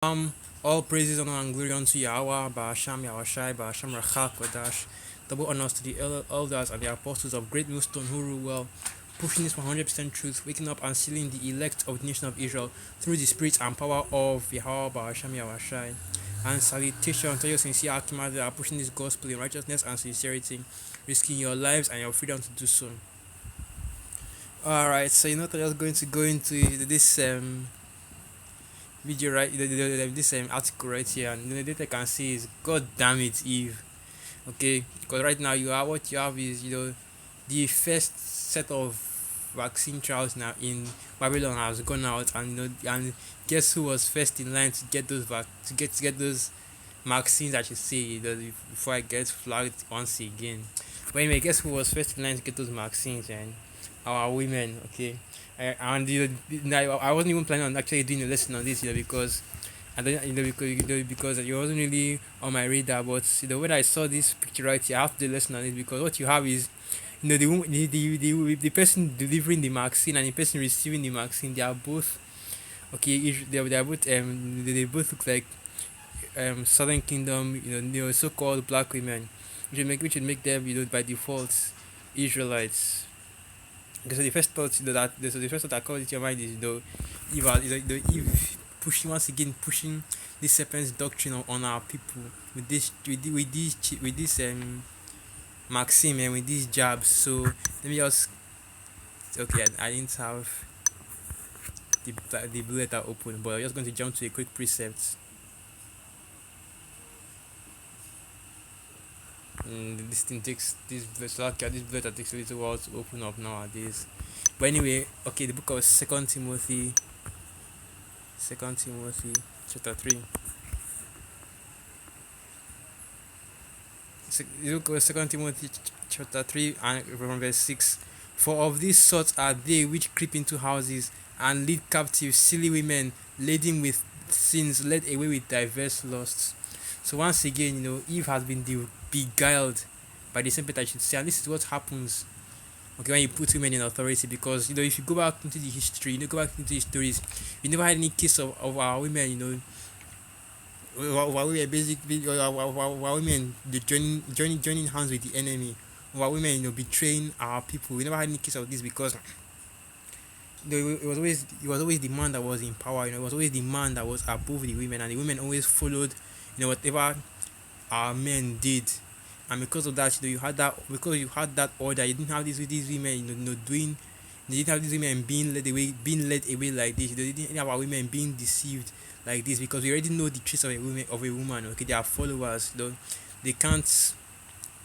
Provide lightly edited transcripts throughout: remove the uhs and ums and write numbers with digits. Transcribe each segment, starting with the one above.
Um, all praises, honor, and glory unto Yahweh, Ba'asham, Yahushai, Ba'asham, Rachak, Kodash. Double honors to the elders and the apostles of Great Millstone who rule well, pushing this 100% truth, waking up and sealing the elect of the nation of Israel through the spirit and power of Yahweh, Ba'asham, Yahushai. And salutation to your sincere Akimad that are pushing this gospel in righteousness and sincerity, risking your lives and your freedom to do so. Alright, so I'm just going to go into this video right this article right here, and the data I can see is god damn it Eve. Okay, because right now what you have is the first set of vaccine trials now in Babylon has gone out, and and guess who was first in line to get those to get those vaccines, I should say, before I get flagged once again. But anyway, guess who was first in line to get those vaccines? And our women. Okay, and I wasn't even planning on actually doing a lesson on this, because I don't, because it wasn't really on my radar. But when I saw this picture right here, I have to do a lesson on it, because what you have is, the person delivering the vaccine and the person receiving the vaccine, they are both okay. They are both they both look like Southern Kingdom, so-called black women, which would make them, by default, Israelites. Okay, so the first thought, so the first thought that comes into your mind is, Eve, Eve pushing, once again pushing this serpent's doctrine on our people with this maxim and with these jabs. So let me just, okay, I didn't have the blue letter open, but I'm just going to jump to a quick precept. This thing takes this blue letter takes a little while to open up nowadays. But anyway, okay, the book of Second Timothy chapter 3. The book of Second Timothy chapter 3 and from verse 6. For of these sorts are they which creep into houses and lead captive silly women laden with sins, led away with diverse lusts. So once again, Eve has been beguiled by the serpent, I should say, and this is what happens, okay, when you put women in authority. Because if you go back into the history, go back into the stories, you never had any case of our women, while we were basically, while women joining hands with the enemy, while women betraying our people. We never had any case of this, because it was always the man that was in power. It was always the man that was above the women, and the women always followed whatever our men did. And because of that, you had that order. You didn't have these women, doing. You didn't have these women being led away like this. You didn't have our women being deceived like this, because we already know the traits of a woman. Okay, they are followers. They can't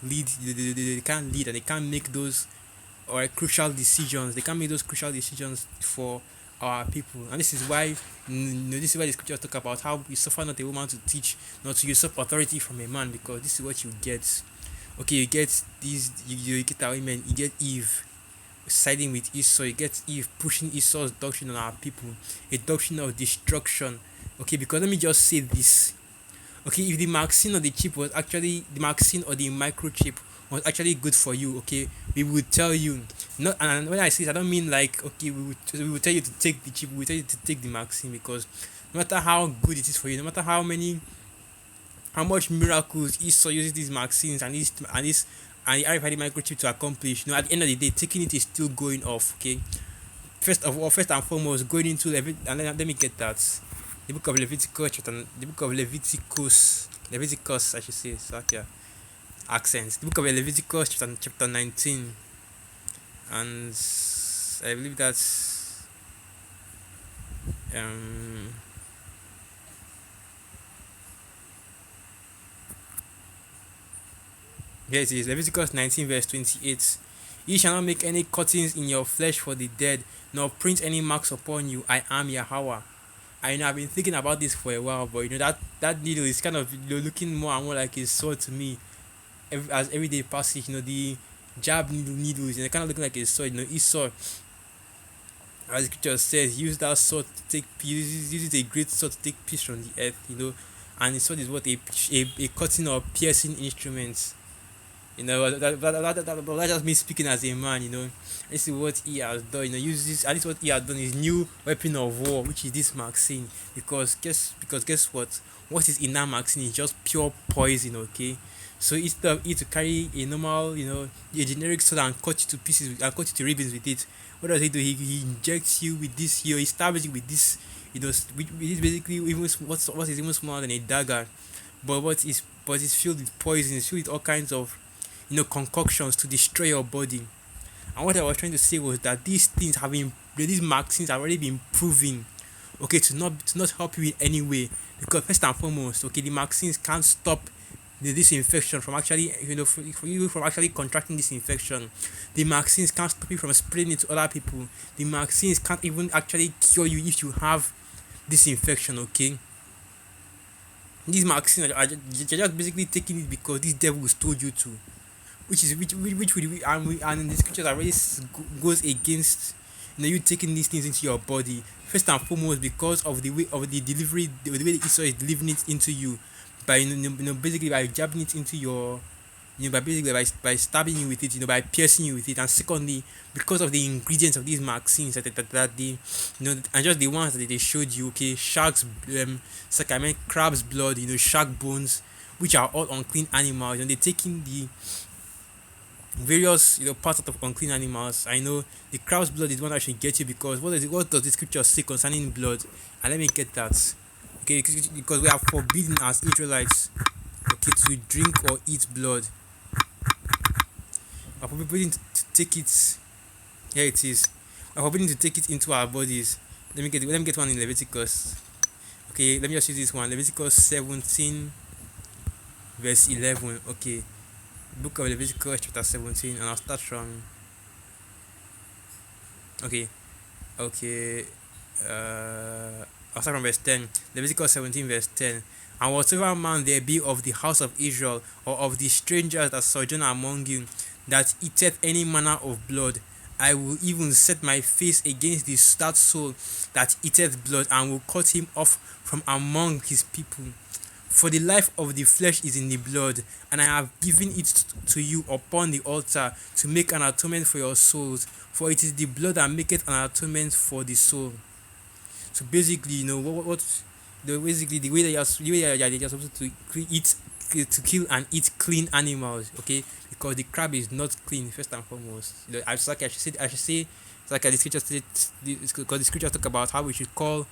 lead. They can't lead, and they can't make those or crucial decisions. They can't make those crucial decisions for our people. And this is why, this is why the scriptures talk about how you suffer not a woman to teach, not to usurp authority from a man, because this is what you get. Okay, you get these, you get our women, you get Eve siding with Esau, you get Eve pushing Esau's doctrine on our people, a doctrine of destruction. Okay, because let me just say this. Okay, if the vaccine or the chip was actually the vaccine or the microchip was actually good for you, okay, we would tell you. Not, and when I say this, I don't mean like, okay, we would tell you to take the chip, we would tell you to take the vaccine, because no matter how good it is for you, no matter how much miracles Esau uses these vaccines and the RFID microchip to accomplish, at the end of the day, taking it is still going off. Okay, first and foremost, going into and let me get that. The book of Leviticus, I should say, so yeah, accents. The book of Leviticus, chapter 19, and I believe that's here it is, Leviticus 19 verse 28. Ye shall not make any cuttings in your flesh for the dead, nor print any marks upon you. I am Yahweh. I've been thinking about this for a while, but that needle is kind of looking more and more like a sword to me. As every day passes, the jab needles, kind of looking like a sword. Esau, as the scripture says, use that sword to take peace. Use a great sword to take peace from the earth. And the sword is what a cutting or piercing instrument. That's just me speaking as a man. This is what he has done. Use this. At least what he has done is new weapon of war, which is this vaccine. Because guess what? What is in that vaccine is just pure poison. Okay. So instead of it to carry a normal, a generic sword and cut you to pieces and cut you to ribbons with it, what does he do? He injects you with this. He stabs you with this. Which is basically even what is even smaller than a dagger, but it's filled with poison. It's filled with all kinds of concoctions to destroy your body. And what I was trying to say was that these vaccines have already been proven, okay, to not help you in any way. Because first and foremost, okay, the vaccines can't stop this infection from actually, for you from actually contracting this infection. The vaccines can't stop you from spreading it to other people. The vaccines can't even actually cure you if you have this infection, okay. These vaccines you're just basically taking it because these devils told you to, which would and in the scriptures already goes against you taking these things into your body. First and foremost, because of the way of the delivery, the way the Esau is delivering it into you, by basically by jabbing it into your, by basically by stabbing you with it, by piercing you with it. And secondly, because of the ingredients of these vaccines that they, and just the ones that they showed you, okay, sharks, it's like I meant crab's blood, shark bones, which are all unclean animals, and they're taking the various parts of unclean animals. I know the crow's blood is one that should get you, because what does the scripture say concerning blood? And let me get that. Okay, because we are forbidden as Israelites, okay, to drink or eat blood. We are forbidden to take it. Here it is. We are forbidden to take it into our bodies. Let me get one in Leviticus. Okay, let me just use this one. Leviticus 17 verse 11. Okay, book of Leviticus chapter 17, and I'll start from, okay, okay, I'll start from verse 10. Leviticus 17 verse 10. And whatsoever man there be of the house of Israel, or of the strangers that sojourn among you, that eateth any manner of blood, I will even set my face against that soul that eateth blood, and will cut him off from among his people. For the life of the flesh is in the blood, and I have given it to you upon the altar to make an atonement for your souls. For it is the blood that maketh an atonement for the soul. So basically, basically the way that you're supposed to eat, to kill and eat clean animals, okay? Because the crab is not clean first and foremost. I should say, it's like the scripture said, because the scripture talk about how we should call,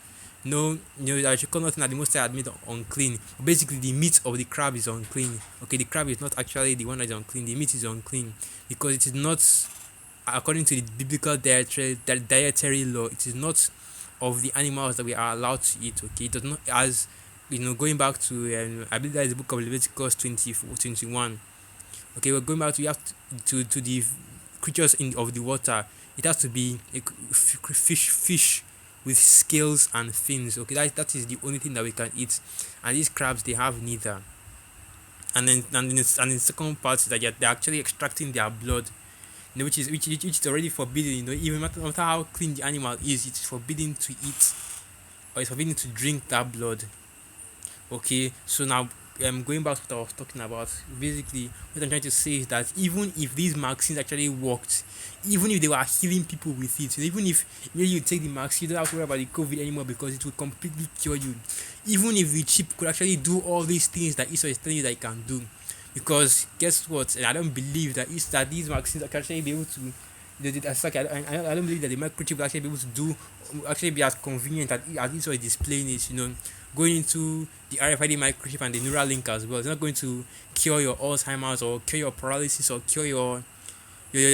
I should call nothing that the Most High had made unclean. Basically, the meat of the crab is unclean. Okay, the crab is not actually the one that is unclean. The meat is unclean because it is not, according to the biblical dietary law, it is not of the animals that we are allowed to eat. Okay, it does not, as going back to, I believe that is the book of Leviticus 21. Okay, we're going back to, you have to the creatures of the water. It has to be a fish with scales and fins. Okay, that is the only thing that we can eat, and these crabs, they have neither. And the second part is that they're actually extracting their blood, which is already forbidden. Even no matter how clean the animal is, it's forbidden to eat, or it's forbidden to drink that blood. Okay, so now going back to what I was talking about, basically what I'm trying to say is that even if these vaccines actually worked, even if they were healing people with it, even if you take the vaccine, you don't have to worry about the COVID anymore because it will completely cure you. Even if the chip could actually do all these things that Esau is telling you that it can do, because guess what? And I don't believe that these vaccines can actually be able to. I don't believe that the microchip will actually be able to actually be as convenient as Esau is displaying it. Going into the RFID microchip and the neural link as well. It's not going to cure your Alzheimer's or cure your paralysis or cure your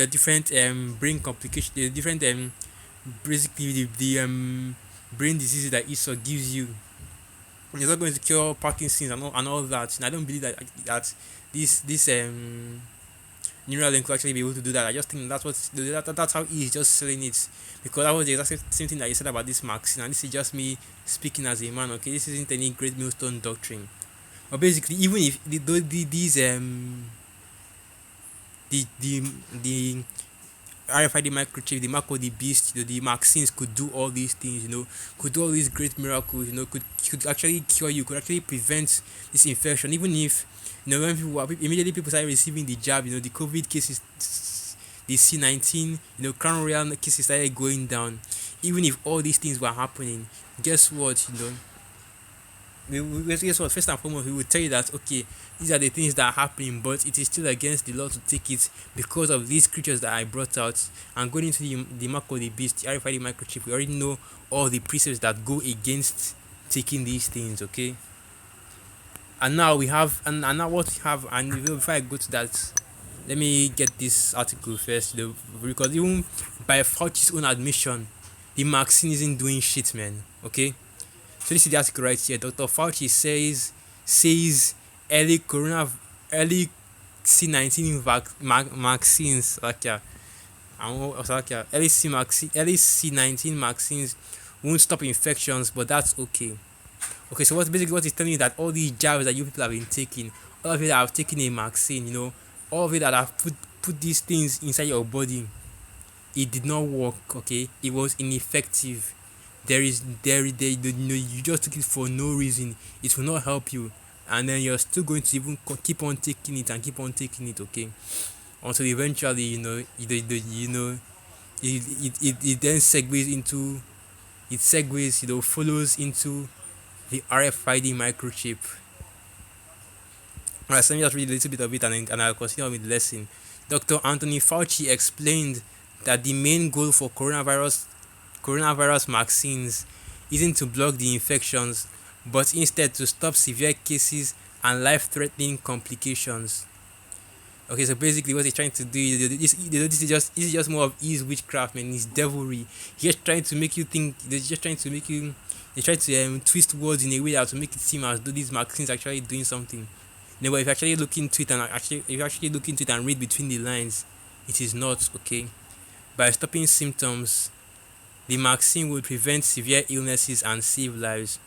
different brain complications, the different basically the brain diseases that Esau gives you. It's not going to cure Parkinson's and all that. And I don't believe that this neural link will actually be able to do that. I just think that's how he's just selling it, because that was the exact same thing that he said about this vaccine, and this is just me speaking as a man. Okay, this isn't any great millstone doctrine, but basically, even if these RFID microchip, the mark of the beast, the vaccines could do all these things, could do all these great miracles, could actually cure you, could actually prevent this infection, even if, when immediately people started receiving the jab, the COVID cases, the C-19, crown royal cases started going down. Even if all these things were happening, guess what, guess what? First and foremost, we will tell you that okay, these are the things that are happening, but it is still against the law to take it because of these creatures that I brought out. And going into the mark of the beast, the RFID microchip, we already know all the precepts that go against taking these things. Okay, and now we have, and now what we have, and before I go to that, let me get this article first, because even by Fauci's own admission, the vaccine isn't doing shit, man. Okay, so this is the article right here. Dr. Fauci says early C-19 vaccines, like yeah, early C-19 vaccines won't stop infections, but that's okay. Okay, so what he's telling you, that all these jabs that you people have been taking, all of you that have taken a vaccine, all of you that have put these things inside your body, it did not work. Okay, it was ineffective. You just took it for no reason. It will not help you, and then you're still going to even keep on taking it and keep on taking it. Okay, until eventually, it then follows into the RFID microchip. Alright, so let me just read a little bit of it, and I'll continue with the lesson. Dr. Anthony Fauci explained that the main goal for coronavirus vaccines isn't to block the infections, but instead to stop severe cases and life-threatening complications. Okay, so basically what he's trying to do, this is just more of his witchcraft, man. His devilry. He's just trying to make you think. He's trying to twist words in a way that to make it seem as though these vaccines are actually doing something. But if you actually look into it, and read between the lines, it is not. Okay. By stopping symptoms, the vaccine will prevent severe illnesses and save lives.